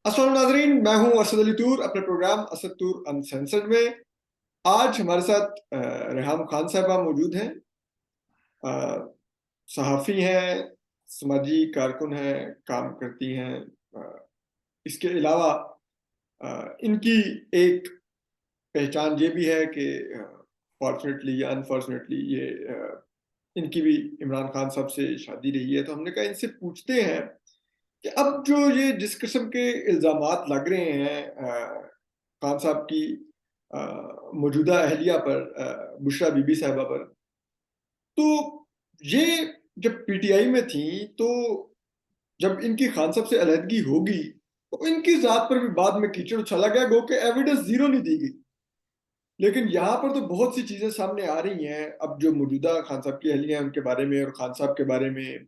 अस्सलाम नाजरीन, मैं हूं असद अली तूर अपने प्रोग्राम असद तूर अनसेंसर्ड में। आज हमारे साथ रेहाम खान साहबा मौजूद हैं। अ, सहाफ़ी हैं, समाजी कारकुन हैं, काम करती हैं। इसके अलावा इनकी एक पहचान ये भी है कि फॉर्चुनेटली या अनफॉर्चुनेटली ये इनकी भी इमरान खान साहब से शादी रही है। तो हमने कहा इनसे पूछते हैं कि अब जो ये जिस किस्म के इल्ज़ामात लग रहे हैं खान साहब की मौजूदा अहलिया पर, बुशरा बीबी साहिबा पर, तो ये जब पीटीआई में थी, तो जब इनकी खान साहब से अलहदगी होगी तो इनकी ज़ात पर भी बाद में कीचड़ उछाला गया, गो के एविडेंस ज़ीरो नहीं दी गई। लेकिन यहाँ पर तो बहुत सी चीज़ें सामने आ रही हैं अब जो मौजूदा खान साहब की अहलिया हैं उनके बारे में, और खान साहब के बारे में,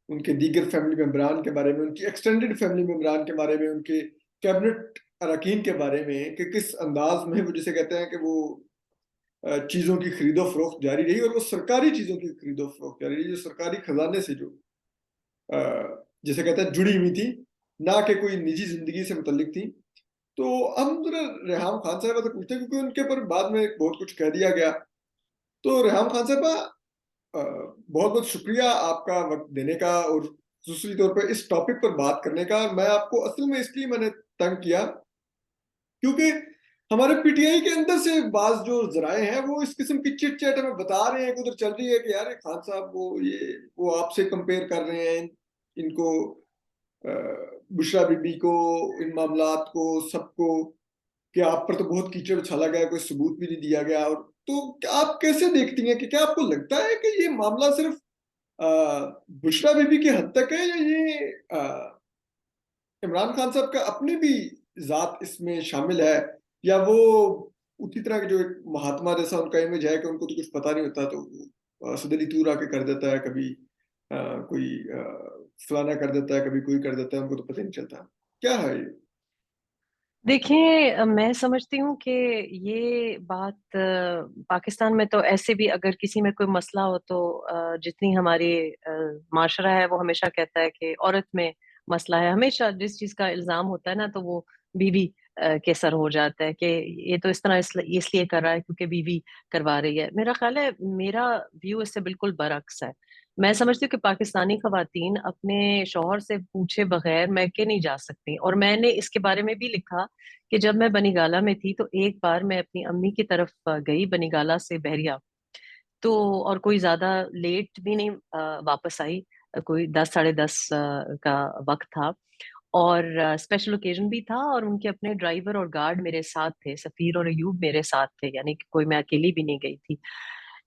उनके दीगर फैमिली मेम्बरान के बारे में, उनकी एक्सटेंडेड फैमिली मेम्बरान के बारे में, उनके कैबिनेट अरकान के बारे में, कि किस अंदाज में वो जिसे कहते हैं कि वो चीज़ों की खरीदो फरोख्त जारी रही, और वो सरकारी चीज़ों की खरीदो फरोख्त जारी रही जो सरकारी खजाने से जो जिसे कहते हैं जुड़ी हुई थी, ना कि कोई निजी जिंदगी से मुतल्लिक थी। तो हम जरा रेहाम खान साहबा से पूछते हैं, क्योंकि उनके पर बाद में बहुत कुछ कह दिया गया। तो रेहाम खान साहबा, बहुत बहुत शुक्रिया आपका वक्त देने का, और दूसरी तौर पर इस टॉपिक पर बात करने का। मैं आपको असल में इसलिए मैंने तंग किया क्योंकि हमारे पीटीआई के अंदर से बाज जो जराए हैं वो इस किस्म की चिट चैट हमें बता रहे हैं कि उधर चल रही है कि यार ये खान साहब वो आपसे कंपेयर कर रहे हैं इनको, अ, बुशरा बीबी को, इन मामलात को, सबको, कि आप पर तो बहुत कीचड़ उछाला गया, कोई सबूत भी नहीं दिया गया। और तो क्या आप कैसे देखती हैं कि क्या आपको लगता है कि ये मामला सिर्फ अ, बुशरा बीबी की हद तक है, या ये इमरान खान साहब का अपनी भी ज़ात इसमें शामिल है, या वो उसी तरह के जो एक महात्मा जैसा उनका इमेज है कि उनको तो कुछ पता नहीं होता, तो सदली तूर आके कर देता है, कभी कोई फलाना कर देता है, कभी कोई कर देता है, उनको तो पता ही नहीं चलता। क्या है ये? देखिए, मैं समझती हूँ कि ये बात पाकिस्तान में तो ऐसे भी अगर किसी में कोई मसला हो तो जितनी हमारी माशरा है वो हमेशा कहता है कि औरत में मसला है। हमेशा जिस चीज का इल्जाम होता है ना तो वो बीवी के सर हो जाता है कि ये तो इस तरह इसलिए कर रहा है क्योंकि बीवी करवा रही है। मेरा ख्याल है, मेरा व्यू इससे बिल्कुल बरअक्स है। मैं समझती हूँ कि पाकिस्तानी खवातीन अपने शौहर से पूछे बगैर मैके नहीं जा सकती, और मैंने इसके बारे में भी लिखा कि जब मैं बनीगाला में थी तो एक बार मैं अपनी अम्मी की तरफ गई बनीगाला से बहरिया। तो और कोई ज्यादा लेट भी नहीं वापस आई। कोई 10 साढ़े 10 का वक्त था, और स्पेशल ओकेजन भी था, और उनके अपने ड्राइवर और गार्ड मेरे साथ थे, सफीर और अयूब मेरे साथ थे, यानी कि कोई मैं अकेली भी नहीं गई थी।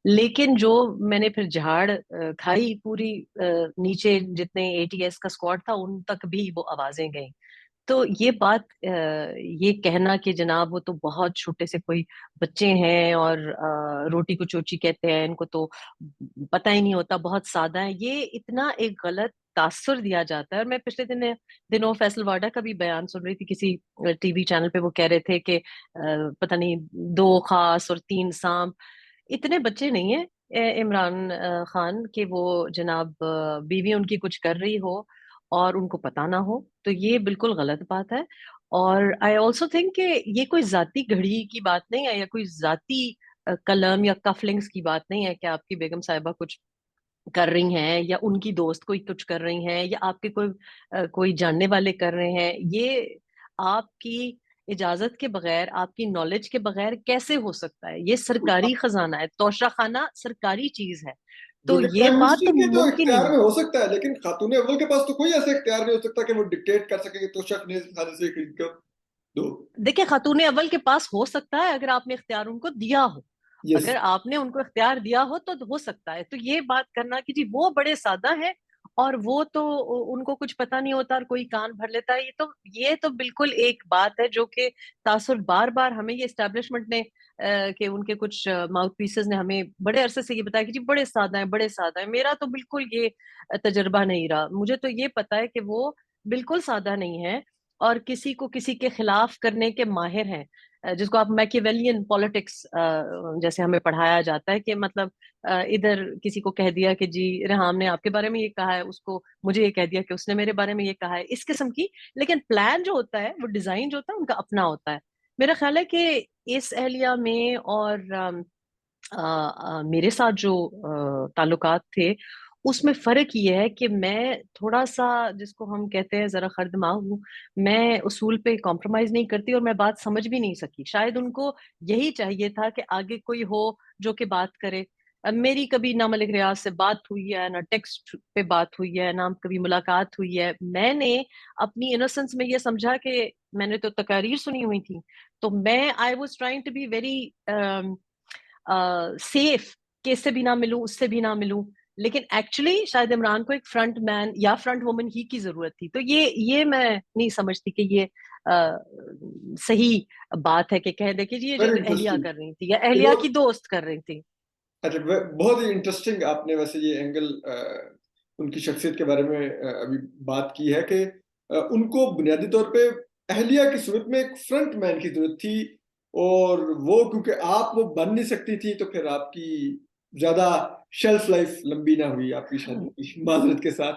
लेकिन जो मैंने फिर झाड़ खाई पूरी, नीचे जितने एटीएस का स्क्वाड था उन तक भी वो आवाजें गई। तो ये बात, ये कहना कि जनाब वो तो बहुत छोटे से कोई बच्चे हैं और रोटी को चोची कहते हैं, इनको तो पता ही नहीं होता, बहुत सादा है, ये इतना एक गलत तासुर दिया जाता है। और मैं पिछले दिनों फैसल वाडा का भी बयान सुन रही थी किसी टीवी चैनल पे। वो कह रहे थे कि पता नहीं, दो खास और तीन सांप। इतने बच्चे नहीं है इमरान खान के वो जनाब बीवी उनकी कुछ कर रही हो और उनको पता ना हो, तो ये बिल्कुल गलत बात है। और आई ऑल्सो थिंक कि ये कोई जाती घड़ी की बात नहीं है, या कोई जाती कलम या कफलिंग्स की बात नहीं है कि आपकी बेगम साहिबा कुछ कर रही हैं या उनकी दोस्त कोई कुछ कर रही हैं या आपके कोई जानने वाले कर रहे हैं। ये आपकी इजाजत के बगैर, आपकी नॉलेज के बगैर कैसे हो सकता है? ये सरकारी खजाना है, तोशा खाना सरकारी चीज है, जो तो कि ये प्राइम बात मिनिस्टर तो के तो मुमकिन ही इख्तियार नहीं। में हो सकता है, लेकिन खातून अव्वल के पास तो कोई ऐसा इख्तियार नहीं हो सकता कि वो डिक्टेट कर सके कि तो शख्स ने खाने से खरीद कर दो। देखिए, खातून अव्वल के पास हो सकता है अगर आपने इख्तियार उनको दिया हो। यस। अगर आपने उनको इख्तियार दिया हो तो हो सकता है। तो ये बात करना कि जी वो बड़े सादा है और वो तो उनको कुछ पता नहीं होता और कोई कान भर लेता है, ये तो बिल्कुल एक बात है जो कि तासुर बार बार हमें ये एस्टेब्लिशमेंट ने कि उनके कुछ माउथ पीसेस ने हमें बड़े अरसे से ये बताया कि जी बड़े सादा है, बड़े सादा है। मेरा तो बिल्कुल ये तजुर्बा नहीं रहा। मुझे तो ये पता है कि वो बिल्कुल सादा नहीं है और किसी को किसी के खिलाफ करने के माहिर हैं। जिसको आप मैकियावेलियन पॉलिटिक्स जैसे हमें पढ़ाया जाता है कि मतलब इधर किसी को कह दिया कि जी रेहाम ने आपके बारे में ये कहा है, उसको मुझे ये कह दिया कि उसने मेरे बारे में ये कहा है, इस किस्म की। लेकिन प्लान जो होता है, वो डिजाइन जो होता है, उनका अपना होता है। मेरा ख्याल है कि इस एहलिया में और मेरे साथ जो ताल्लुकात थे, उसमें फर्क ये है कि मैं थोड़ा सा, जिसको हम कहते हैं जरा खर दिमाग हूँ। मैं उसूल पे कॉम्प्रोमाइज नहीं करती और मैं बात समझ भी नहीं सकी। शायद उनको यही चाहिए था कि आगे कोई हो जो कि बात करे। अब मेरी कभी ना मलिक रियाज से बात हुई है, ना टेक्स्ट पे बात हुई है, ना कभी मुलाकात हुई है। मैंने अपनी इनोसेंस में ये समझा कि मैंने तो तकारीर सुनी हुई थी, तो मैं I was trying to be very safe, कि इससे भी ना मिलूं, उससे भी ना मिलूं। लेकिन एक्चुअली शायद इमरान को एक फ्रंट मैन या फ्रंट वुमन ही की जरूरत थी। तो ये मैं नहीं समझती कि ये सही बात है कि कह दे कि जी ये जो वेरी एहलिया इंटरेस्टिंग। कर रही थी या एहलिया चलो, की दोस्त कर रही थी। अच्छा, बहुत ही इंटरेस्टिंग आपने वैसे ये एंगल उनकी शख्सियत के बारे में अभी बात की है कि उनको बुनियादी तौर पे अहलिया की सूरत में एक फ्रंट मैन की जरूरत थी, और वो क्योंकि आप वो बन नहीं सकती थी, तो फिर आपकी ज्यादा शेल्फ लाइफ लंबी ना हुई आपकी शादी की, माजरत के साथ।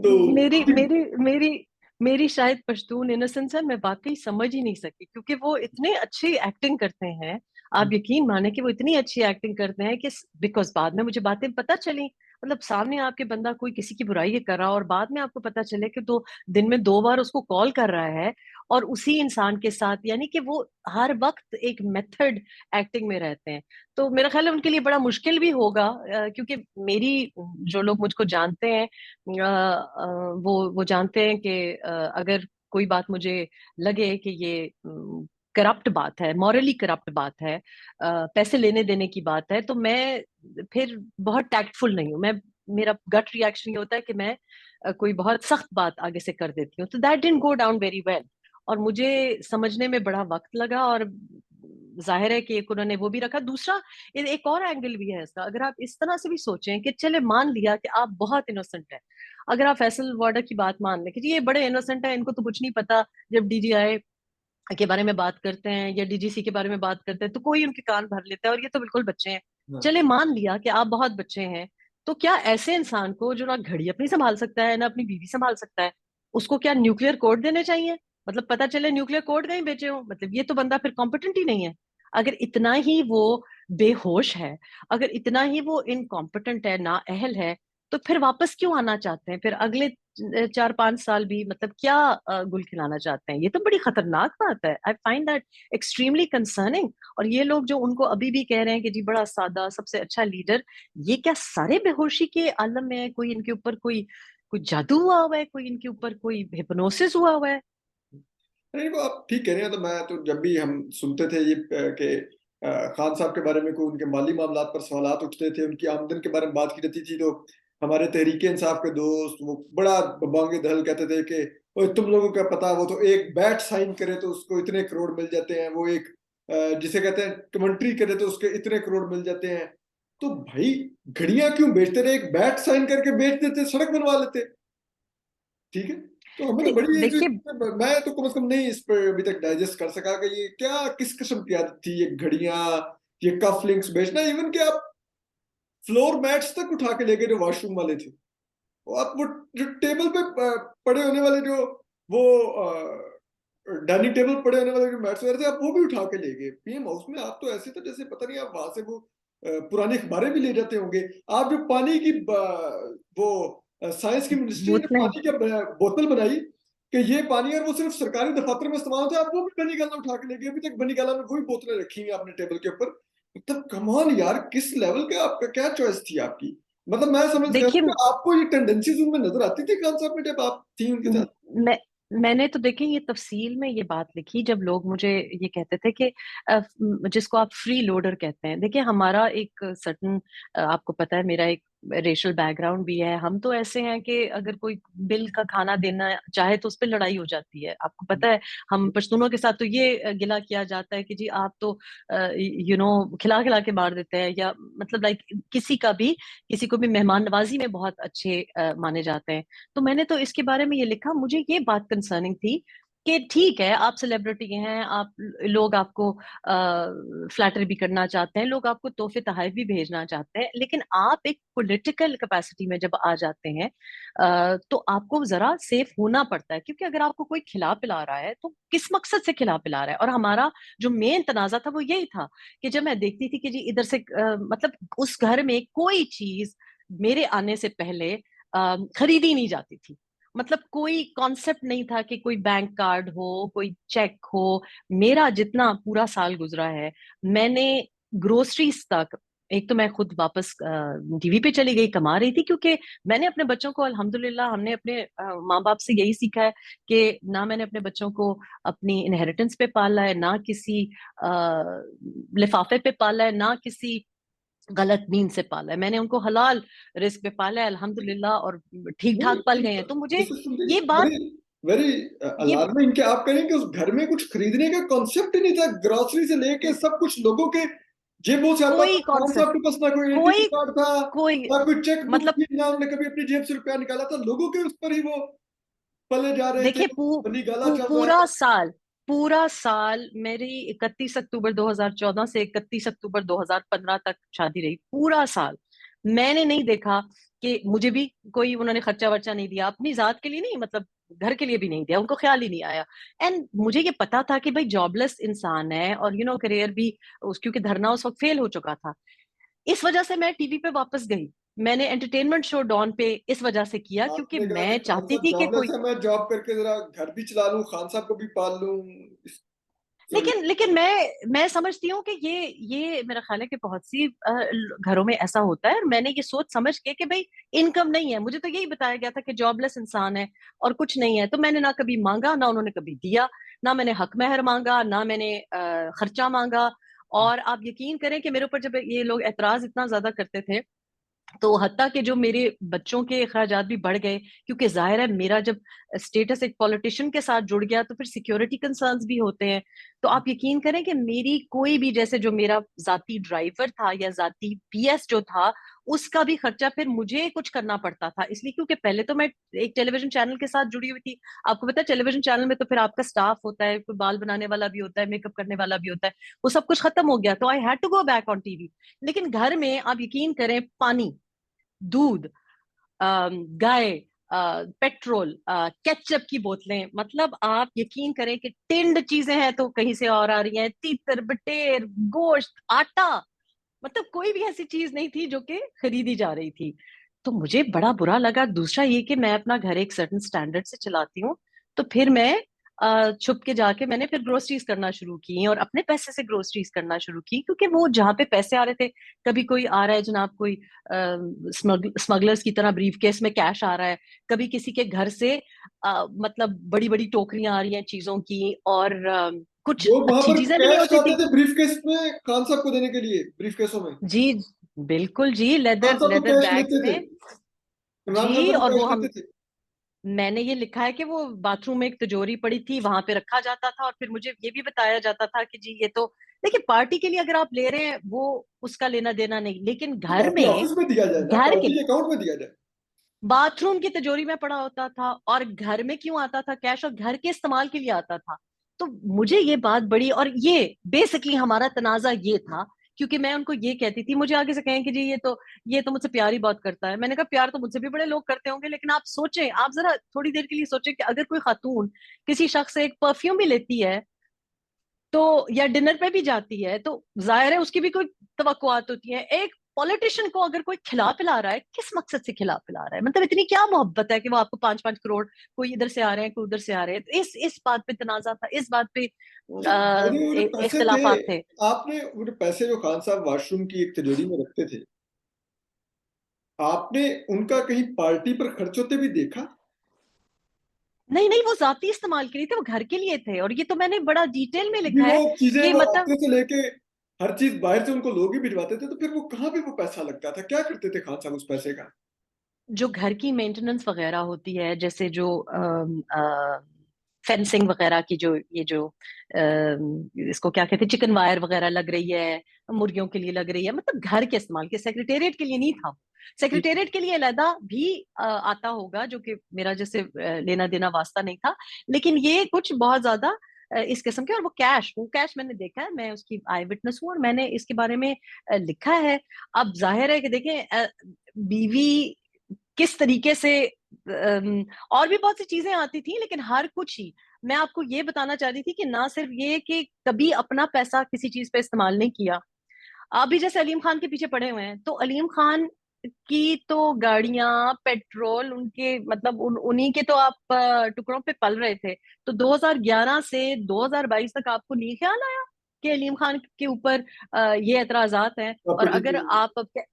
तो मेरी अभी मेरी मेरी मेरी शायद पश्तून इनोसेंस है, मैं वाकई समझ ही नहीं सकी, क्योंकि वो इतने अच्छी एक्टिंग करते हैं। आप यकीन माने कि वो इतनी अच्छी एक्टिंग करते हैं कि बिकॉज बाद में मुझे बातें पता चली। मतलब सामने आपके बंदा कोई किसी की बुराई कर रहा, और बाद में आपको पता चले कि दो दिन में 2 बार उसको कॉल कर रहा है, और उसी इंसान के साथ, यानी कि वो हर वक्त एक मेथड एक्टिंग में रहते हैं। तो मेरा ख्याल है उनके लिए बड़ा मुश्किल भी होगा, क्योंकि मेरी, जो लोग मुझको जानते हैं, वो जानते हैं कि अगर कोई बात मुझे लगे कि ये करप्ट बात है, मॉरली करप्ट बात है, पैसे लेने देने की बात है, तो मैं फिर बहुत टैक्टफुल नहीं हूँ। मैं, मेरा गट रिएक्शन ये होता है कि मैं कोई बहुत सख्त बात आगे से कर देती हूँ। तो that didn't go down very well, और मुझे समझने में बड़ा वक्त लगा। और जाहिर है कि एक उन्होंने वो भी रखा। दूसरा, एक और एंगल भी है इसका। अगर आप इस तरह से भी सोचें कि चले मान लिया कि आप बहुत इनोसेंट है, अगर आप फैसल वार्डर की बात मान लें कि जी ये बड़े इनोसेंट है, इनको तो कुछ नहीं पता, जब डीजीआई के बारे में बात करते हैं या डीजीसी के बारे में बात करते हैं तो कोई उनके कान भर लेता है, और ये तो बिल्कुल बच्चे हैं। हाँ, चले मान लिया कि आप बहुत बच्चे हैं, तो क्या ऐसे इंसान को, जो ना घड़ी अपनी संभाल सकता है ना अपनी बीवी संभाल सकता है, उसको क्या न्यूक्लियर कोड देने चाहिए? मतलब पता चले न्यूक्लियर कोड कहीं बेचे हो, मतलब ये तो बंदा फिर कॉम्पिटेंट ही नहीं है। अगर इतना ही वो बेहोश है, अगर इतना ही वो इनकॉम्पिटेंट है, ना अहल है, तो फिर वापस क्यों आना चाहते हैं? फिर अगले 4-5 साल भी मतलब क्या गुल खिलाना चाहते हैं? ये तो बड़ी खतरनाक बात है। I find that extremely concerning. और ये लोग जो उनको अभी भी कह रहे हैं कि जी बड़ा सादा, सबसे अच्छा लीडर, ये क्या सारे बेहोशी के आलम में है? कोई इनके ऊपर कोई कोई जादू हुआ हुआ है? कोई इनके ऊपर कोई हिप्नोसिस हुआ हुआ है? नहीं, वो आप ठीक कह रहे हैं। तो मैं तो जब भी हम सुनते थे ये कि खान साहब के बारे में कोई उनके माली मामलात पर सवालात उठते थे, उनकी आमदन के बारे में बात की जाती थी, तो हमारे तहरीके इंसाफ के दोस्त वो बड़ा बबांगे दहल कहते थे कि ओए तुम लोगों को पता, वो तो एक बैट साइन करे तो उसको इतने करोड़ मिल जाते हैं, वो एक जिसे कहते हैं कमेंट्री करे तो उसके इतने करोड़ मिल जाते हैं। तो भाई, घड़ियां क्यों बेचते रहे? एक बैट साइन करके बेच देते, सड़क बनवा लेते। ठीक है। तो हमें तो बड़ी ये देखिए, मैं तो कम से कम नहीं इस पर अभी तक डाइजेस्ट कर सका कि ये क्या, किस किस्म की आदत थी ये घड़ियां, ये कफ लिंक्स बेचना। इवन कि आप फ्लोर मैट्स तक उठा के ले गए जो वॉशरूम वाले थे, वो आप वो जो टेबल पे पड़े होने वाले जो वो डाइनिंग टेबल पड़े होने वाले जो मैट्स वगैरह थे, आप वो भी उठा के ले गए पीएम हाउस में। आप तो ऐसे तो जैसे पता नहीं, आप वहां से वो पुरानी अखबारें भी ले जाते होंगे। आप जो पानी की वो साइंस की मिनिस्ट्री ने बोतलें। पानी की बोतल बनाई कि ये पानी, और वो सिर्फ सरकारी दफातर में इस्तेमाल होता है, आप वो भी बनी गाला उठा के ले गए। अभी तक बनी गाला में वही बोतलें रखी हुई अपने टेबल के ऊपर। मतलब कमाल यार, किस लेवल का आपका, क्या चॉइस थी आपकी? मतलब मैं समझ गया हूं देखिए, कि आपको ये टेंडेंसीज उनमें नजर आती थी खान साहब में जब आप थी उनके साथ। मैं मैंने तो देखिए ये तफसील में ये बात लिखी जब लोग मुझे ये कहते थे कि जिसको आप फ्री लोडर कहते हैं। देखिए हमारा एक सर्टन, आपको पता है मेरा एक रेशल बैकग्राउंड भी है। हम तो ऐसे हैं कि अगर कोई बिल का खाना देना चाहे तो उस पर लड़ाई हो जाती है, आपको पता है। हम पश्तूनों के साथ तो ये गिला किया जाता है कि जी आप तो खिला खिला के मार देते हैं, या मतलब लाइक किसी को भी मेहमान नवाजी में बहुत अच्छे माने जाते हैं। तो मैंने तो इसके बारे में ये लिखा, मुझे ये बात कंसर्निंग थी कि ठीक है, आप सेलिब्रिटी हैं, आप लोग आपको फ्लैटर भी करना चाहते हैं, लोग आपको तोहफे तोहफे भी भेजना चाहते हैं, लेकिन आप एक पॉलिटिकल कैपेसिटी में जब आ जाते हैं तो आपको जरा सेफ होना पड़ता है, क्योंकि अगर आपको कोई खिला पिला रहा है तो किस मकसद से खिला पिला रहा है। और हमारा जो मेन तनाजा था वो यही था कि जब मैं देखती थी कि जी इधर से मतलब उस घर में कोई चीज मेरे आने से पहले खरीदी नहीं जाती थी। मतलब कोई कॉन्सेप्ट नहीं था कि कोई बैंक कार्ड हो, कोई चेक हो। मेरा जितना पूरा साल गुजरा है, मैंने ग्रोसरीज तक, एक तो मैं खुद वापस टीवी पे चली गई, कमा रही थी, क्योंकि मैंने अपने बच्चों को अल्हम्दुलिल्लाह, हमने अपने माँ बाप से यही सीखा है कि ना मैंने अपने बच्चों को अपनी इनहेरिटेंस पे पाला है, ना किसी लिफाफे पे पाला है, ना किसी गलत मीन से पाला है। मैंने उनको हलाल रिस्क पे पाला है अल्हम्दुलिल्लाह, और ठीक ठाक पल गए हैं। तो मुझे दिस इज समथिंग ये बात, वेरी वेरी ये अलार्मिंग कि आप कहें कि उस घर में कुछ खरीदने का कॉन्सेप्ट ही नहीं था, ग्रोसरी से लेके सब कुछ लोगों के जेबों से आता था। कोई खान साहब कॉन्सेप्ट, के पास ना कोई एटीएम कोई कार्ड था, कोई ना कोई चेक बुक मतलब थी, ना उन्होंने कभी अपनी जेब से रुपया निकाला था। लोगों के उस पर ही वो पले जा रहे थे, देखिए, बनी गाला चल रहा पूरा है। साल, पूरा साल मेरी 31 अक्टूबर 2014 से 31 अक्टूबर 2015 तक शादी रही। पूरा साल मैंने नहीं देखा कि मुझे भी कोई उन्होंने खर्चा वर्चा नहीं दिया, अपनी जात के लिए नहीं, मतलब घर के लिए भी नहीं दिया, उनको ख्याल ही नहीं आया। एंड मुझे ये पता था कि भाई जॉबलेस इंसान है, और करियर भी उस, क्योंकि धरना उस वक्त फेल हो चुका था। इस वजह से मैं टीवी पे वापस गई। मैंने एंटरटेनमेंट शो डॉन पे इस वजह से किया, क्योंकि आपने कहा कि मैं खान चाहती साहब थी कि जॉबलेस कोई, है, मैं जॉब करके जरा घर भी चला लूं, खान साहब को भी पाल लूं। सॉरी। लेकिन लेकिन मैं समझती हूँ कि ये मेरा ख्याल है कि बहुत सी घरों में ऐसा होता है। और मैंने ये सोच समझ के कि भाई इनकम नहीं है, मुझे तो यही बताया गया था कि जॉबलेस इंसान है और कुछ नहीं है, तो मैंने ना कभी मांगा, ना उन्होंने कभी दिया, ना मैंने हक महर मांगा, ना मैंने खर्चा मांगा। और आप यकीन करें कि मेरे ऊपर जब ये लोग एतराज इतना ज्यादा करते थे, तो हत्ता कि जो मेरे बच्चों के अखराजात भी बढ़ गए, क्योंकि जाहिर है मेरा जब स्टेटस एक पॉलिटिशियन के साथ जुड़ गया तो फिर सिक्योरिटी कंसर्न्स भी होते हैं। तो आप यकीन करें कि मेरी कोई भी, जैसे जो मेरा जाती ड्राइवर था या जाती पीएस जो था, उसका भी खर्चा फिर मुझे कुछ करना पड़ता था। इसलिए क्योंकि पहले तो मैं एक टेलीविजन चैनल के साथ जुड़ी हुई थी। आपको पता है टेलीविजन चैनल में तो फिर आपका स्टाफ होता है, कोई बाल बनाने वाला भी होता है, मेकअप करने वाला भी होता है, वो सब कुछ खत्म हो गया, तो I had to go back on TV. लेकिन घर में आप यकीन करें, पानी, दूध, गाय, पेट्रोल, केचप की बोतलें, मतलब आप यकीन करें कि टिंड चीजें हैं तो कहीं से और आ रही हैं, तीतर बटेर, गोश्त, आटा, मतलब कोई भी ऐसी चीज नहीं थी जो कि खरीदी जा रही थी। तो मुझे बड़ा बुरा लगा। दूसरा ये कि मैं अपना घर एक सर्टेन स्टैंडर्ड से चलाती हूँ, तो फिर मैं छुप के जाके मैंने फिर ग्रोसरीज करना शुरू की, और अपने पैसे से ग्रोसरीज करना शुरू की, क्योंकि वो जहाँ पे पैसे आ रहे थे, कभी कोई आ रहा है जनाब, कोई स्मगलर्स की तरह ब्रीफकेस में कैश आ रहा है, कभी किसी के घर से मतलब बड़ी बड़ी टोकरियां आ रही हैं चीजों की, और कुछ लोग वहां अच्छी पर चीजें भी नहीं कैश होती लाते थी। थे ब्रीफकेस में खान साहब को देने के लिए, ब्रीफकेसों में। जी, बिल्कुल जी, खान लेदर साहब तो लेदर कैश बैग्स लेते थे, में। इमरान खान जी, से तो और वो कैश हम, लेते थे। मैंने ये लिखा है कि वो बाथरूम में एक तिजोरी पड़ी थी, वहां पे रखा जाता था, और फिर मुझे ये भी बताया जाता था कि जी ये तो, देखिए पार्टी के लिए अगर आप ले रहे हैं वो उसका लेना देना नहीं, लेकिन तो घर पार्टी में, ऑफिस में दिया जाए ना, घर के पार्टी अकाउंट में दिया जाए। बाथरूम की तिजोरी में पड़ा होता था। और घर में क्यों आता था कैश, और घर के इस्तेमाल के लिए आता था। तो मुझे ये बात बड़ी, और ये बेसिकली हमारा तनाजा ये था, क्योंकि मैं उनको ये कहती थी, मुझे आगे से कहें कि जी ये तो मुझसे प्यार ही बहुत करता है। मैंने कहा प्यार तो मुझसे भी बड़े लोग करते होंगे, लेकिन आप सोचें, आप जरा थोड़ी देर के लिए सोचें कि अगर कोई खातून किसी शख्स से एक परफ्यूम भी लेती है, तो या डिनर पे भी जाती है, तो जाहिर है उसकी भी कोई तवक्कुआत होती है। एक पॉलिटिशियन को अगर कोई खिला पिला रहा है, किस मकसद से खिला पिला रहा है, मतलब इतनी क्या मोहब्बत है कि वो आपको 5-5 करोड़, कोई इधर से आ रहे हैं, कोई उधर से आ रहे हैं। तो इस बात पे तनाजा था, इस बात पे अच्छा, वो जो पैसे थे, इख्तलाफात थे। आपने वो जो पैसे जो खान साहब वॉशरूम की एक तिजोरी में रखते थे, आपने उनका कहीं पार्टी पर खर्च होते भी देखा? नहीं नहीं, वो जाती इस्तेमाल के लिए थे, वो घर के लिए थे, और ये तो मैंने बड़ा डिटेल में भी लिखा वो है चीजें कि वो मतलब हफ्ते से लेके हर चीज बाहर से उनको लोग ही भिजवाते थे, तो फिर वो कहाँ पे वो पैसा लगता था, क्या करते थे खान साहब उस पैसे का? जो घर की मेंटेनेंस वगैरह होती है, जैसे जो फेंसिंग वगैरह की जो ये जो इसको क्या कहते हैं, चिकन वायर वगैरह लग रही है, मुर्गियों के लिए लग रही है, मतलब घर के इस्तेमाल के, सेक्रेटेरिएट के लिए नहीं था। सेक्रेटेरिएट के लिए अलहदा भी आता होगा, जो कि मेरा जैसे लेना देना वास्ता नहीं था, लेकिन ये कुछ बहुत ज्यादा इस किस्म के। और वो कैश मैंने देखा है, मैं उसकी आई विटनेस हूँ, और मैंने इसके बारे में लिखा है। अब जाहिर है कि देखें, बीवी किस तरीके से, और भी बहुत सी चीजें आती थी, लेकिन हर कुछ ही मैं आपको ये बताना चाह रही थी कि ना सिर्फ ये कि कभी अपना पैसा किसी चीज पे इस्तेमाल नहीं किया। अभी जैसे अलीम खान के पीछे पड़े हुए हैं, तो अलीम खान की तो गाड़ियां, पेट्रोल, उनके मतलब उन्हीं के तो आप टुकड़ों पे पल रहे थे। तो 2011 से 2022 तक आपको नहीं ख्याल आया कि अलीम खान के ऊपर ये एतराजात हैं? और प्रॉपर्टी अगर की। आप,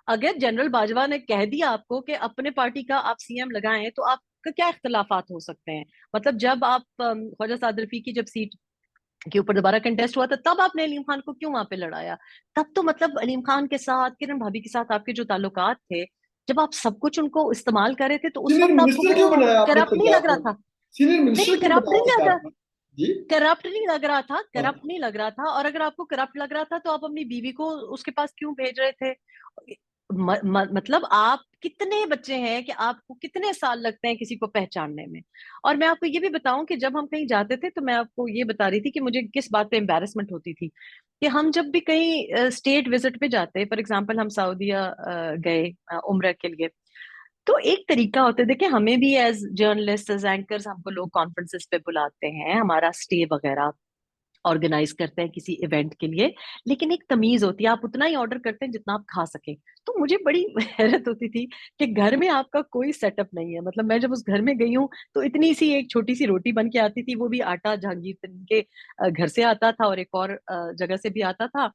अगर जनरल बाजवा ने कह दिया आपको कि अपने पार्टी का आप सीएम लगाएं, तो आपका क्या इख्तलाफात हो सकते हैं? मतलब जब आप ख्वाजा साद रफी की जब सीट के ऊपर दोबारा कंटेस्ट हुआ था, तब आपने अलीम खान को क्यों वहां पे लड़ाया? तब तो मतलब अलीम खान के साथ, किरण भाभी के साथ आपके जो ताल्लुकात थे, जब आप सब कुछ उनको इस्तेमाल कर रहे थे, तो उस सीनियर वक्त आपको मिनिस्टर क्यों वो बनाया आपने करप्ट नहीं लग पंजाब रहा में? था? सीनियर नहीं, मिनिस्टर क्यों करप्ट बनाया नहीं लग रहा, पंजाब में? जी। करप्ट नहीं लग रहा था, करप्ट हाँ। नहीं लग रहा था। और अगर आपको करप्ट लग रहा था, तो आप अपनी बीवी को उसके पास क्यों भेज रहे थे? मतलब आप कितने बच्चे हैं कि आपको कितने साल लगते हैं किसी को पहचानने में? और मैं आपको ये भी बताऊं कि जब हम कहीं जाते थे, तो मैं आपको ये बता रही थी कि मुझे किस बात पे एम्बेरसमेंट होती थी, कि हम जब भी कहीं स्टेट विजिट पे जाते, फॉर एग्जांपल हम सऊदीया गए उम्र के लिए, तो एक तरीका होता है, देखिए हमें भी एज जर्नलिस्ट, एज एंकर्स, हमको लोग कॉन्फ्रेंसेस पे बुलाते हैं, हमारा स्टे वगैरह ऑर्गेनाइज करते हैं किसी इवेंट के लिए, लेकिन एक तमीज होती है, आप उतना ही ऑर्डर करते हैं जितना आप खा सके। तो मुझे बड़ी हैरत होती थी कि घर में आपका कोई सेटअप नहीं है। मतलब मैं जब उस घर में गई हूँ, तो इतनी सी एक छोटी सी रोटी बन के आती थी, वो भी आटा जहांगीर के घर से आता था, और एक और जगह से भी आता था।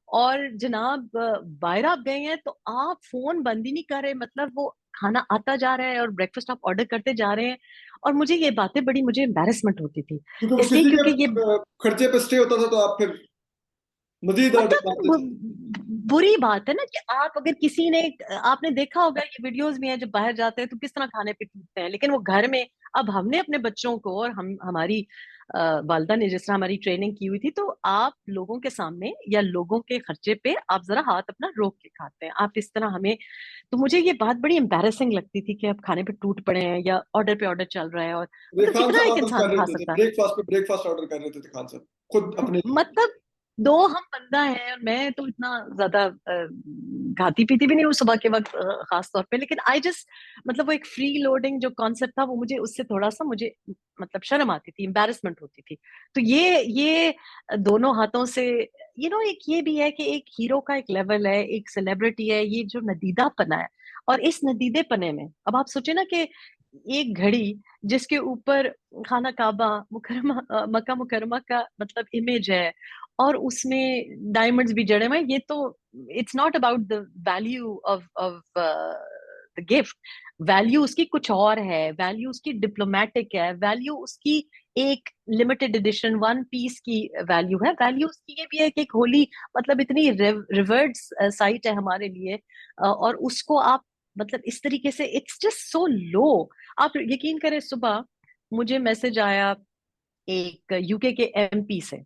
और जनाब बाहर आप गए हैं, तो आप फोन बंद ही नहीं कर रहे, मतलब वो खाना आता जा रहा है और ब्रेकफास्ट आप ऑर्डर करते जा रहे हैं। और मुझे ये बातें बड़ी, मुझे एम्बेरसमेंट होती थी, क्योंकि वो इसलिए किसी के क्योंकि ये खर्चे पे स्टे होता था, तो आप फिर मजीद ऑर्डर मतलब मारते थे। बुरी बात है ना कि आप अगर किसी ने, आपने देखा होगा ये वीडियोस भी हैं, जब बाहर जाते हैं तो किस तरह खाने पे टूटते हैं, लेकिन वो घर में, अब हमने अपने बच्चों को, और हम हमारी वालदा ने जिस तरह हमारी ट्रेनिंग की हुई थी, तो आप लोगों के सामने या लोगों के खर्चे पे आप जरा हाथ अपना रोक के खाते हैं, आप इस तरह हमें। तो मुझे ये बात बड़ी एम्बेरसिंग लगती थी कि अब खाने पे टूट पड़े हैं, या ऑर्डर पे ऑर्डर चल रहा है, और मतलब खान कितना साहब एक ऑर्डर इंसान कर खा रहे थे, सकता है? ब्रेकफास्ट पे ब्रेकफास्ट ऑर्डर कर रहे थे खान साहब खुद अपने लिए। मतलब दो हम बंदा है, और मैं तो इतना ज्यादा खाती पीती भी नहीं हूँ सुबह के वक्त, खास तौर पे, लेकिन आई जस्ट, मतलब वो एक फ्री लोडिंग जो कॉन्सेप्ट था, वो मुझे उससे थोड़ा सा, मुझे मतलब शर्म आती थी, एम्बेरसमेंट होती थी। तो ये दोनों हाथों से, एक ये भी है कि एक हीरो का एक लेवल है, एक सेलिब्रिटी है, ये जो नदीदापना है। और इस नदीदेपने में अब आप सोचे ना कि एक घड़ी जिसके ऊपर खाना काबा मुकरमा, मक्का मुकरमा का मतलब इमेज है, और उसमें डायमंड्स भी जड़े हुए हैं, ये तो it's not about the value of the gift. Value उसकी कुछ और है, वैल्यू उसकी डिप्लोमेटिक है, वैल्यू उसकी एक लिमिटेड एडिशन वन पीस की वैल्यू है, वैल्यू उसकी ये भी है कि एक होली, मतलब इतनी रिवर्ड साइट है हमारे लिए, और उसको आप मतलब इस तरीके से, इट्स जस्ट सो लो। आप यकीन करें, सुबह मुझे मैसेज आया एक यूके के एमपी से,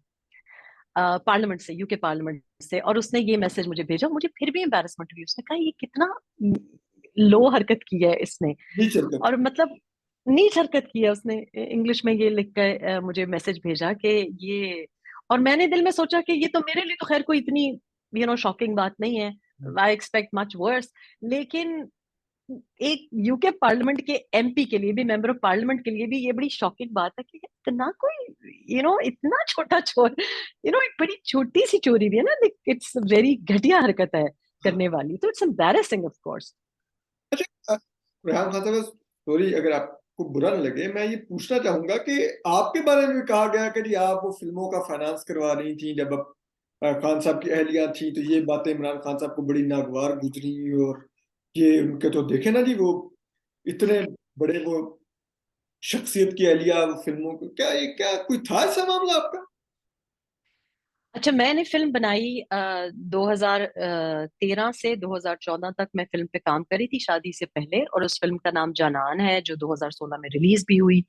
पार्लियामेंट से, यूके पार्लियामेंट से, और उसने ये मैसेज मुझे भेजा, मुझे फिर भी एम्बेरसमेंट हुई। उसने कहा ये कितना लो हरकत की है इसने, नीच हरकत। और मतलब नीच हरकत की है उसने। इंग्लिश में ये लिख कर मुझे मैसेज भेजा कि ये, और मैंने दिल में सोचा कि ये तो मेरे लिए तो खैर कोई इतनी शॉकिंग बात नहीं है, आई एक्सपेक्ट मच वर्स। लेकिन एक यूके पार्लियामेंट के एमपी के लिए भी, मेंबर ऑफ पार्लियामेंट के लिए भी, ये बड़ी शॉकिंग बात है कि इतना कोई इतना छोटा चोर, एक बड़ी छोटी सी चोरी भी है ना, इट्स वेरी घटिया हरकत है हाँ। करने वाली, तो इट्स एम्बैरेसिंग ऑफ कोर्स। अच्छा, रेहान खान साहब, सॉरी अगर आपको बुरा न लगे, मैं ये पूछना चाहूंगा कि आपके बारे में भी कहा गया कि जी आप वो फिल्मों का फाइनेंस करवा रही थी जब आप खान साहब की अहलिया थी, तो ये बातें इमरान खान साहब को बड़ी नागवार गुजरी, और ये उनके तो देखे ना जी, वो इतने बड़े वो शख्सियत की अहलिया, वो फिल्मों को, क्या ये क्या कोई था ऐसा मामला आपका? अच्छा, मैंने फिल्म बनाई 2013 से 2014 तक मैं फिल्म पे काम करी थी शादी से पहले, और उस फिल्म का नाम जानान है, जो 2016 में रिलीज भी हुई।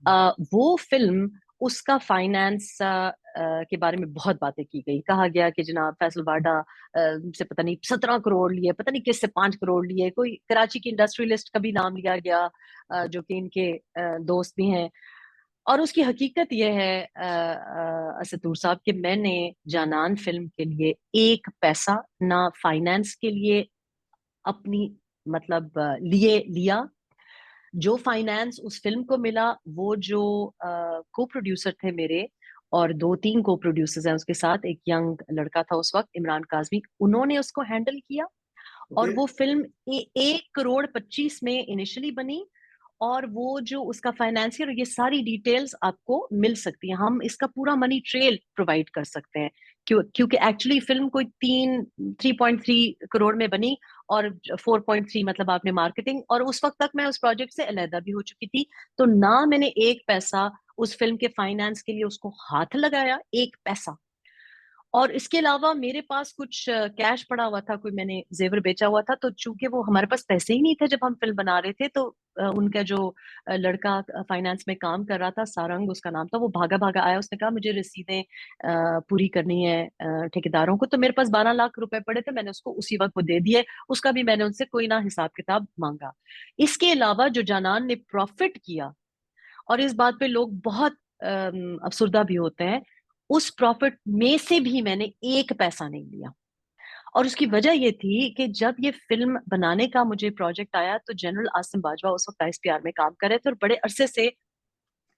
वो फिल्म, उसका फाइनेंस के बारे में बहुत बातें की गई। कहा गया कि जनाब फैसल वाडा से पता नहीं 17 करोड़ लिए, पता नहीं किससे 5 करोड़ लिए, कोई कराची की इंडस्ट्रियलिस्ट का भी नाम लिया गया जो कि इनके दोस्त भी हैं। और उसकी हकीकत यह है असतूर साहब कि मैंने जानान फिल्म के लिए एक पैसा ना फाइनेंस के लिए अपनी मतलब लिए लिया। जो फाइनेंस उस फिल्म को मिला, वो जो को प्रोड्यूसर थे मेरे, और 2-3 को प्रोड्यूसर्स हैं उसके साथ, एक यंग लड़का था उस वक्त, इमरान काजमी, उन्होंने उसको हैंडल किया। और ओके। वो फिल्म 1 करोड़ 25 में इनिशियली बनी। और वो जो उसका फाइनेंशियर, ये सारी डिटेल्स आपको मिल सकती हैं, हम इसका पूरा मनी ट्रेल प्रोवाइड कर सकते हैं। क्योंकि एक्चुअली फिल्म कोई 3.3 करोड़ में बनी, और 4.3 मतलब आपने मार्केटिंग, और उस वक्त तक मैं उस प्रोजेक्ट से अलहदा भी हो चुकी थी। तो ना मैंने एक पैसा उस फिल्म के फाइनेंस के लिए उसको हाथ लगाया, एक पैसा। और इसके अलावा मेरे पास कुछ कैश पड़ा हुआ था, कोई मैंने जेवर बेचा हुआ था, तो चूंकि वो हमारे पास पैसे ही नहीं थे जब हम फिल्म बना रहे थे, तो उनका जो लड़का फाइनेंस में काम कर रहा था, सारंग उसका नाम था, वो भागा भागा आया। उसने कहा मुझे रसीदें पूरी करनी है ठेकेदारों को। तो मेरे पास 12 लाख रुपए पड़े थे, मैंने उसको उसी वक्त वो दे दिए। उसका भी मैंने उनसे कोई ना हिसाब किताब मांगा। इसके अलावा जो जानान ने प्रॉफिट किया, और इस बात पे लोग बहुत अफसुर्दा भी होते हैं, उस प्रॉफिट में से भी मैंने एक पैसा नहीं लिया। और उसकी वजह ये थी कि जब ये फिल्म बनाने का मुझे प्रोजेक्ट आया, तो जनरल आसिम बाजवा उस वक्त आईएसपीआर में काम कर रहे थे, और बड़े अरसे से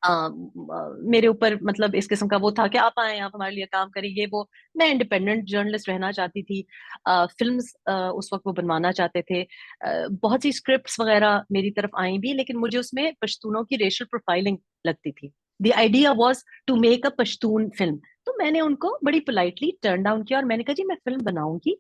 मेरे ऊपर मतलब इस किस्म का वो था कि आप आए, आप हमारे लिए काम करें, ये वो। मैं इंडिपेंडेंट जर्नलिस्ट रहना चाहती थी। फिल्म्स उस वक्त वो बनवाना चाहते थे। बहुत सी स्क्रिप्ट्स वगैरह मेरी तरफ आई भी, लेकिन मुझे उसमें पश्तूनों की रेशियल प्रोफाइलिंग लगती थी। The idea was to make a Pashtun film. तो मैंने उनको बड़ी पोलाइटली टर्न डाउन किया, और मैंने कहा जी मैं फिल्म बनाऊंगी,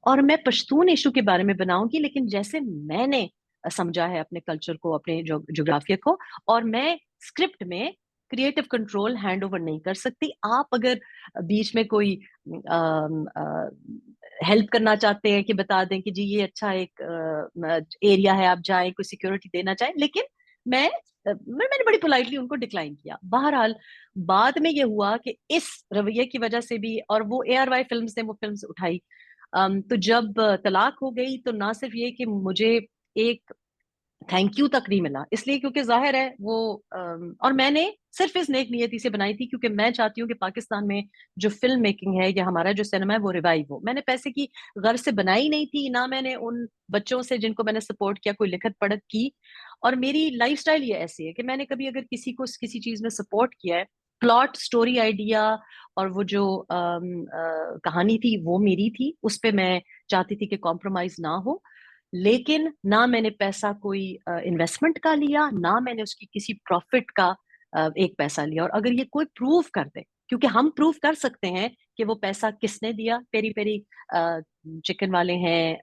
और मैं पश्तून इशू के बारे में बनाऊंगी, लेकिन जैसे मैंने समझा है अपने कल्चर को, अपने जोग्राफिया को। और मैं स्क्रिप्ट में क्रिएटिव कंट्रोल हैंड ओवर नहीं कर सकती। आप अगर बीच में कोई हेल्प करना चाहते हैं कि बता दें कि जी ये अच्छा एक एरिया है, आप जाएं, कोई सिक्योरिटी देना चाहें, लेकिन मैंने बड़ी पोलाइटली उनको डिक्लाइन किया। बहरहाल बाद में ये हुआ कि इस रवैये की वजह से भी, और वो ARY फिल्म्स ने वो फिल्म्स उठाई। तो जब तलाक हो गई, तो ना सिर्फ ये कि मुझे एक थैंक यू तक नहीं मिला, इसलिए क्योंकि जाहिर है वो और मैंने सिर्फ इस नेक नियति से बनाई थी, क्योंकि मैं चाहती हूँ कि पाकिस्तान में जो फिल्म मेकिंग है या हमारा जो सिनेमा है वो रिवाइव हो। मैंने पैसे की गर्ज से बनाई नहीं थी, ना मैंने उन बच्चों से जिनको मैंने सपोर्ट किया कोई लिखत पढ़त की। और मेरी लाइफस्टाइल ये ऐसी है कि मैंने कभी अगर किसी को किसी चीज में सपोर्ट किया है, प्लॉट स्टोरी आइडिया और वो जो कहानी थी वो मेरी थी, उस पे मैं चाहती थी कि कॉम्प्रोमाइज ना हो। लेकिन ना मैंने पैसा कोई इन्वेस्टमेंट का लिया, ना मैंने उसकी किसी प्रॉफिट का एक पैसा लिया। और अगर ये कोई प्रूव कर दे, क्योंकि हम प्रूव कर सकते हैं कि वो पैसा किसने दिया। पेरी पेरी चिकन वाले हैं,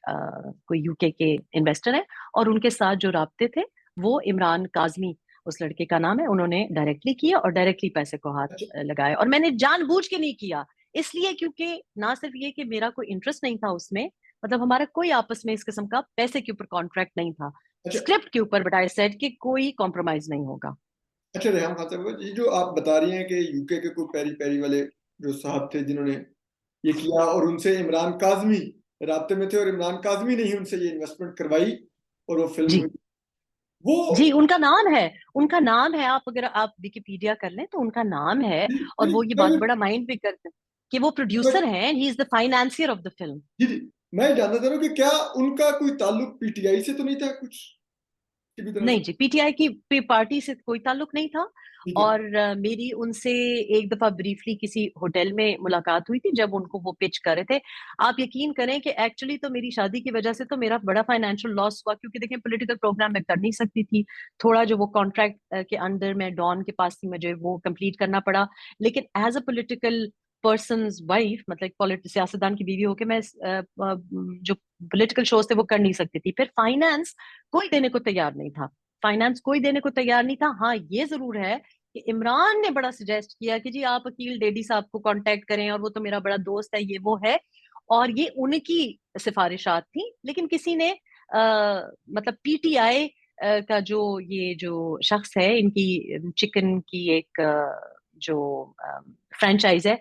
कोई यूके के इन्वेस्टर हैं, और उनके साथ जो राब्ते थे वो इमरान काजमी उस लड़के का नाम है, उन्होंने डायरेक्टली किया और डायरेक्टली पैसे को हाथ अच्छा। लगाए। और मैंने जानबूझ के नहीं किया, इसलिए क्योंकि ना सिर्फ ये कि मेरा कोई इंटरेस्ट नहीं था उसमें, मतलब हमारा कोई आपस में इस किस्म का पैसे के ऊपर कॉन्ट्रैक्ट नहीं था, अच्छा। स्क्रिप्ट के ऊपर, बट आई सेड कि कोई कॉम्प्रोमाइज नहीं होगा। अच्छा रेहम खान साहब, ये जो आप बता रही हैं कि यूके के कोई पेरी पेरी वाले जो साहब थे जिन्होंने ये किया, और उनसे इमरान काजमी राब्ते में थे, और इमरान काजमी ने ही उनसे ये इन्वेस्टमेंट करवाई और वो फिल्म जी हुई। वो जी, उनका नाम है, उनका नाम है, आप अगर आप विकिपीडिया कर लें तो उनका नाम है। और नहीं, वो ये बात बड़ा माइंड भी करते हैं कि वो प्रोड्यूसर हैं, he is the financier of the film. जी जी, मैं जानना चाह रहा हूँ कि क्या उनका कोई ताल्लुक पीटीआई से तो नहीं था कुछ की भी तरह से? नहीं जी, पीटीआई की पार्टी से कोई ताल्लुक नहीं था। ठीक है। और मेरी उनसे एक दफा ब्रीफली किसी होटल में मुलाकात हुई थी जब उनको वो पिच कर रहे थे। आप यकीन करें कि एक्चुअली तो मेरी शादी की वजह से तो मेरा बड़ा फाइनेंशियल लॉस हुआ, क्योंकि देखिए पॉलिटिकल प्रोग्राम मैं कर नहीं सकती थी। थोड़ा जो वो कॉन्ट्रैक्ट के अंडर में डॉन के पास थी, मुझे वो कंप्लीट करना पड़ा। लेकिन as a political person wife, मतलब सियासतदान की बीवी होके मैं जो पॉलिटिकल शोज थे वो कर नहीं सकती थी। फिर फाइनेंस कोई देने को तैयार नहीं था, फाइनेंस कोई देने को तैयार नहीं था। हाँ ये जरूर है कि इमरान ने बड़ा सजेस्ट किया कि जी आप अकील डेडी साहब को कांटेक्ट करें, और वो तो मेरा बड़ा दोस्त है, ये वो है। और ये उनकी सिफारिशात थी, लेकिन किसी ने मतलब पीटीआई का जो शख्स है, इनकी चिकन की एक जो फ्रेंचाइज है,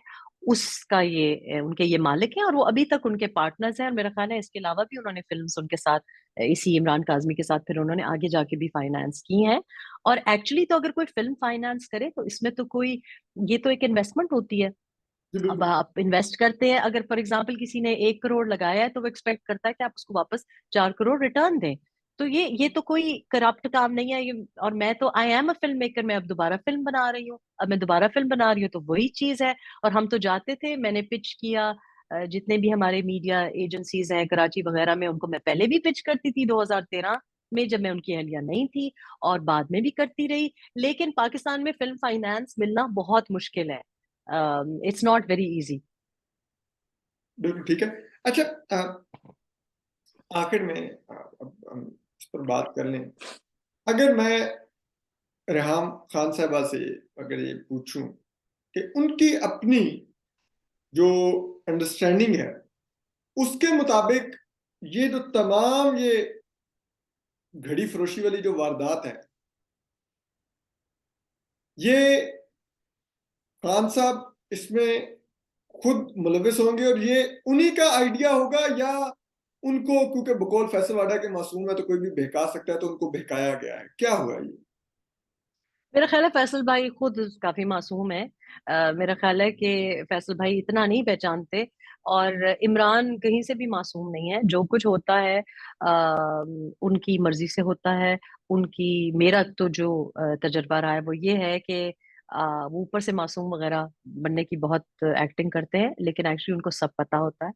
उसका ये उनके ये मालिक हैं, और वो अभी तक उनके पार्टनर्स हैं। और मेरा ख्याल है इसके अलावा भी उन्होंने फिल्म्स उनके साथ, इसी इमरान काज़मी के साथ फिर उन्होंने आगे जाके भी फाइनेंस की हैं। और एक्चुअली तो अगर कोई फिल्म फाइनेंस करे तो इसमें तो कोई, ये तो एक इन्वेस्टमेंट होती है। जी अब बिल्कुल। आप इन्वेस्ट करते हैं, अगर फॉर एग्जाम्पल किसी ने 1 करोड़ लगाया है तो वो एक्सपेक्ट करता है कि आप उसको वापस 4 करोड़ रिटर्न दें। तो ये तो कोई करप्ट काम नहीं है ये। और मैं तो I am a film maker, मैं अब दोबारा फिल्म बना रही हूँ, अब मैं दोबारा फिल्म बना रही हूँ, तो वही चीज है। और हम तो जाते थे, मैंने पिच किया, जितने भी हमारे मीडिया एजेंसीज हैं कराची वगैरह में, उनको मैं पहले भी पिच करती थी 2013 में, जब मैं उनकी अहलिया नहीं थी, और बाद में भी करती रही। लेकिन पाकिस्तान में फिल्म फाइनेंस मिलना बहुत मुश्किल है। It's not very easy. बिल्कुल ठीक है। अच्छा, आखिर में अब हम इस पर बात कर लें। अगर मैं रेहाम खान साहबा से अगर ये पूछूं कि उनकी अपनी जो अंडरस्टैंडिंग है, उसके मुताबिक ये जो तमाम ये घड़ी फरोशी वाली जो वारदात है, ये खान साहब इसमें खुद मुलविस होंगे और ये उन्हीं का आइडिया होगा, या उनको, क्योंकि बकौल फैसल वाडा के मासूम है तो कोई भी बहका सकता है, तो उनको बहकाया गया है, क्या हुआ ये? मेरा ख्याल है फैसल भाई खुद काफी मासूम है। मेरा ख्याल है कि फैसल भाई इतना नहीं पहचानते, और इमरान कहीं से भी मासूम नहीं है। जो कुछ होता है उनकी मर्जी से होता है। उनकी, मेरा तो जो तजर्बा रहा है वो ये है कि वो ऊपर से मासूम वगैरह बनने की बहुत एक्टिंग करते हैं, लेकिन एक्चुअली उनको सब पता होता है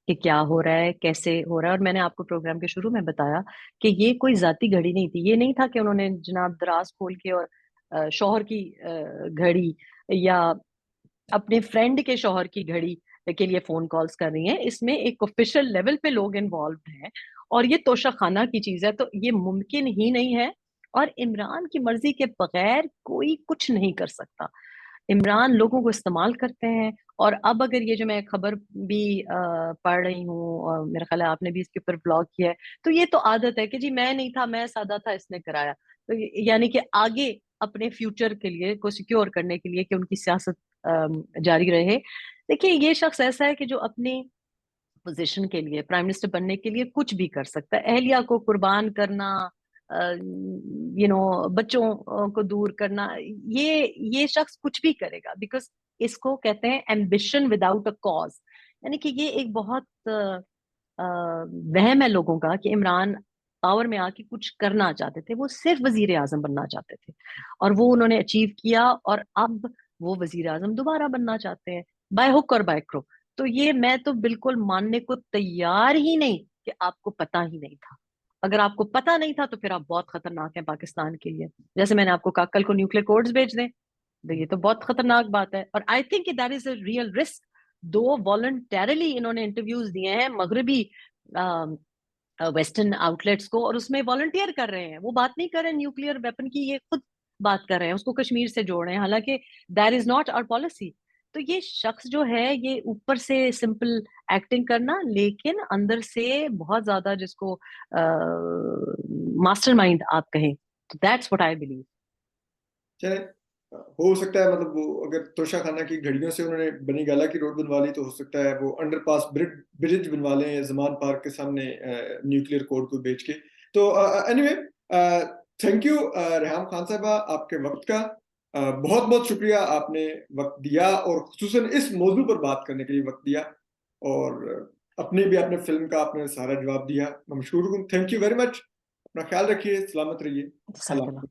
कि क्या हो रहा है, कैसे हो रहा है। और मैंने आपको प्रोग्राम के शुरू में बताया कि ये कोई जाती घड़ी नहीं थी। ये नहीं था कि उन्होंने जनाब दराज खोल के और शौहर की घड़ी, या अपने फ्रेंड के शौहर की घड़ी के लिए फोन कॉल्स कर रही हैं। इसमें एक ऑफिशियल लेवल पे लोग इन्वॉल्व हैं, और ये तोशाखाना की चीज है, तो ये मुमकिन ही नहीं है। और इमरान की मर्जी के बगैर कोई कुछ नहीं कर सकता। इमरान लोगों को इस्तेमाल करते हैं। और अब अगर ये जो मैं खबर भी पढ़ रही हूँ, और मेरा ख्याल है आपने भी इसके ऊपर ब्लॉग किया है, तो ये तो आदत है कि जी मैं नहीं था, मैं सादा था, इसने कराया। तो यानी कि आगे अपने फ्यूचर के लिए को सिक्योर करने के लिए कि उनकी सियासत जारी रहे। देखिए, ये शख्स ऐसा है कि जो अपनी पोजीशन के लिए, प्राइम मिनिस्टर बनने के लिए कुछ भी कर सकता है। अहलिया को कुर्बान करना, बच्चों को दूर करना, ये शख्स कुछ भी करेगा, बिकॉज इसको कहते हैं एम्बिशन विदाउट अ कॉज। यानी कि ये एक बहुत वहम है लोगों का कि इमरान पावर में आके कुछ करना चाहते थे, वो सिर्फ वजीर आजम बनना चाहते थे, और वो उन्होंने अचीव किया। और अब वो वजीर आजम दोबारा बनना चाहते हैं, बाय हुक और बाय क्रो। तो ये मैं तो बिल्कुल मानने को तैयार ही नहीं कि आपको पता ही नहीं था। अगर आपको पता नहीं था तो फिर आप बहुत खतरनाक हैं पाकिस्तान के लिए। जैसे मैंने आपको कहा कल को न्यूक्लियर कोड्स भेज दें, तो ये तो बहुत खतरनाक बात है। और I think that is a real risk. दो वॉलंटरली इन्होंने इंटरव्यूज दिए हैं मगरबी वेस्टर्न आउटलेट्स को, और उसमें वॉलंटियर कर रहे हैं। वो बात नहीं कर रहे न्यूक्लियर वेपन की, ये खुद बात कर रहे हैं, उसको कश्मीर से जोड़ रहे हैं, हालांकि that is not our policy. तो ये शख्स जो है, ये ऊपर से सिंपल एक्टिंग करना, लेकिन अंदर से बहुत ज्यादा, जिसको मास्टरमाइंड आप कहें, तो दैट्स व्हाट आई बिलीव। चले, हो सकता है, मतलब वो अगर तोशा खाना की घड़ियों से उन्होंने बनी गाला की रोड बनवा ली, तो हो सकता है वो अंडरपास ब्रिज बनवा लें जमान पार्क के सामने न्यूक्लियर कोड को बेच के। तो anyway, thank you Reham Khan साहबा, आपके वक्त का बहुत बहुत शुक्रिया। आपने वक्त दिया, और खुसूसन इस मौजू पर बात करने के लिए वक्त दिया, और अपनी भी अपने फिल्म का आपने सारा जवाब दिया। मैं मशहूर हूँ। Thank you very much. अपना ख्याल रखिए, सलामत रहिए। अल्लाह हाफ़िज़।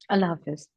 अल्लाह हाफिज।